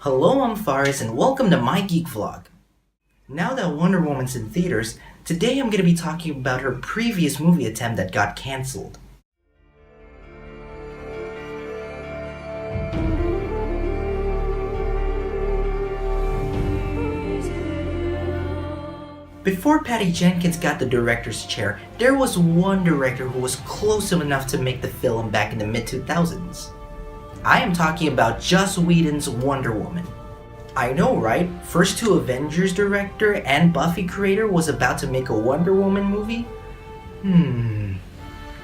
Hello, I'm Faris, and welcome to my Geek vlog. Now that Wonder Woman's in theaters, today I'm going to be talking about her previous movie attempt that got cancelled. Before Patty Jenkins got the director's chair, there was one director who was close enough to make the film back in the mid-2000s. I am talking about Joss Whedon's Wonder Woman. I know, right? First two Avengers director and Buffy creator was about to make a Wonder Woman movie?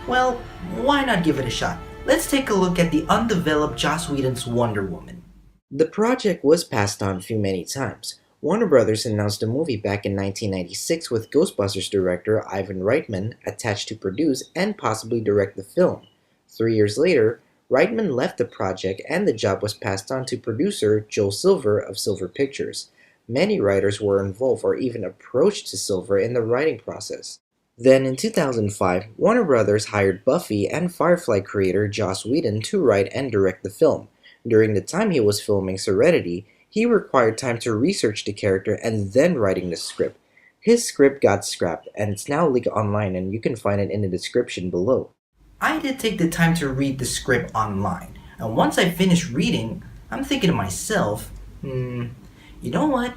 Well, why not give it a shot? Let's take a look at the undeveloped Joss Whedon's Wonder Woman. The project was passed on too many times. Warner Brothers announced a movie back in 1996 with Ghostbusters director Ivan Reitman attached to produce and possibly direct the film. 3 years later, Reitman left the project and the job was passed on to producer Joel Silver of Silver Pictures. Many writers were involved or even approached to Silver in the writing process. Then in 2005, Warner Brothers hired Buffy and Firefly creator Joss Whedon to write and direct the film. During the time he was filming Serenity, he required time to research the character and then writing the script. His script got scrapped and it's now leaked online and you can find it in the description below. I did take the time to read the script online, and once I finished reading, I'm thinking to myself, you know what?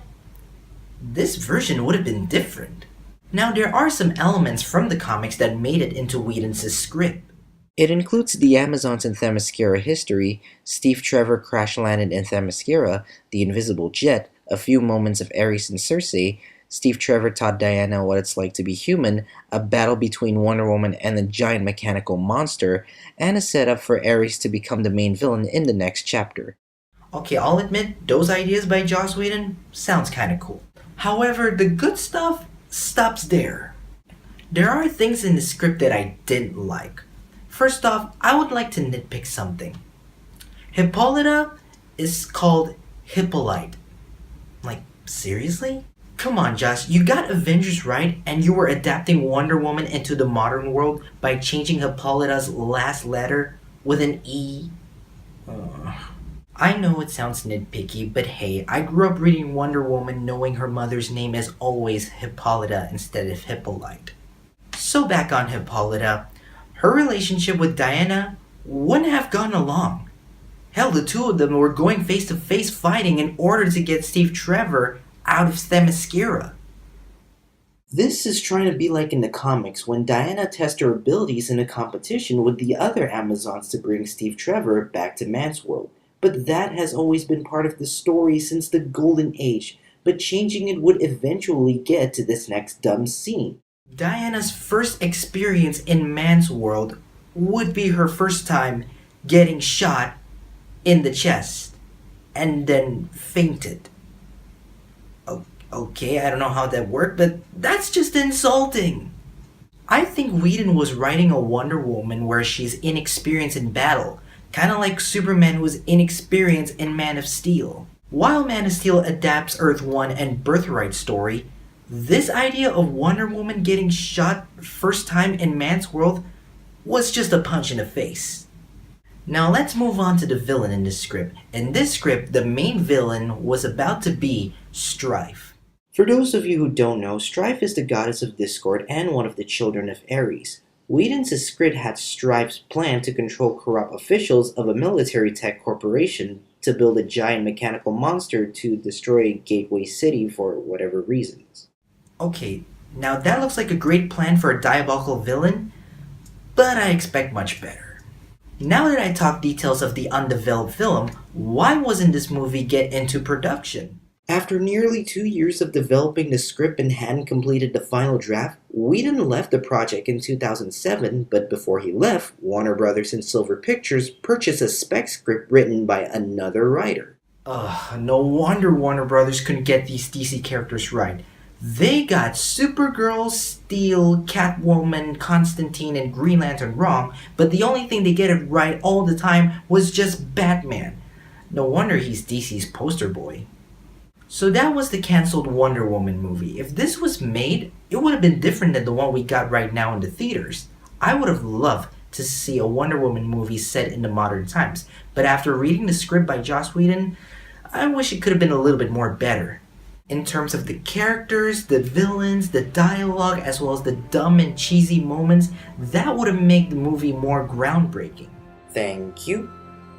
This version would have been different. Now there are some elements from the comics that made it into Whedon's script. It includes the Amazons in Themyscira history, Steve Trevor crash landed in Themyscira, the invisible jet, a few moments of Ares and Circe, Steve Trevor taught Diana what it's like to be human, a battle between Wonder Woman and the giant mechanical monster, and a setup for Ares to become the main villain in the next chapter. Okay, I'll admit, those ideas by Joss Whedon sounds kinda cool. However, the good stuff stops there. There are things in the script that I didn't like. First off, I would like to nitpick something. Hippolyta is called Hippolyte. Like, seriously? Come on, Josh, you got Avengers right, and you were adapting Wonder Woman into the modern world by changing Hippolyta's last letter with an E. I know it sounds nitpicky, but hey, I grew up reading Wonder Woman knowing her mother's name is always Hippolyta instead of Hippolyte. So back on Hippolyta, her relationship with Diana wouldn't have gone along. Hell, the two of them were going face to face fighting in order to get Steve Trevor out of Themyscira. This is trying to be like in the comics when Diana tests her abilities in a competition with the other Amazons to bring Steve Trevor back to man's world. But that has always been part of the story since the Golden Age, but changing it would eventually get to this next dumb scene. Diana's first experience in man's world would be her first time getting shot in the chest and then fainted. Okay, I don't know how that worked, but that's just insulting. I think Whedon was writing a Wonder Woman where she's inexperienced in battle, kinda like Superman who was inexperienced in Man of Steel. While Man of Steel adapts Earth 1 and Birthright story, this idea of Wonder Woman getting shot first time in man's world was just a punch in the face. Now let's move on to the villain in this script. In this script, the main villain was about to be Strife. For those of you who don't know, Strife is the goddess of discord and one of the children of Ares. Whedon's script had Strife's plan to control corrupt officials of a military tech corporation to build a giant mechanical monster to destroy Gateway City for whatever reasons. Okay, now that looks like a great plan for a diabolical villain, but I expect much better. Now that I talked details of the undeveloped film, why wasn't this movie get into production? After nearly 2 years of developing the script and hadn't completed the final draft, Whedon left the project in 2007, but before he left, Warner Brothers and Silver Pictures purchased a spec script written by another writer. No wonder Warner Brothers couldn't get these DC characters right. They got Supergirl, Steel, Catwoman, Constantine, and Green Lantern wrong, but the only thing they get it right all the time was just Batman. No wonder he's DC's poster boy. So that was the cancelled Wonder Woman movie. If this was made, it would have been different than the one we got right now in the theaters. I would have loved to see a Wonder Woman movie set in the modern times, but after reading the script by Joss Whedon, I wish it could have been a little bit more better. In terms of the characters, the villains, the dialogue, as well as the dumb and cheesy moments, that would have made the movie more groundbreaking. Thank you.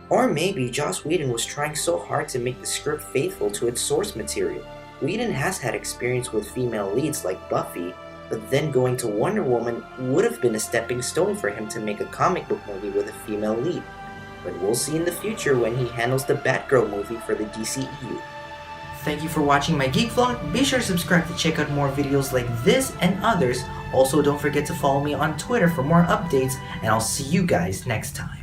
Or maybe Joss Whedon was trying so hard to make the script faithful to its source material. Whedon has had experience with female leads like Buffy, but then going to Wonder Woman would have been a stepping stone for him to make a comic book movie with a female lead. But we'll see in the future when he handles the Batgirl movie for the DCEU. Thank you for watching my Geek Vlog. Be sure to subscribe to check out more videos like this and others. Also, don't forget to follow me on Twitter for more updates, and I'll see you guys next time.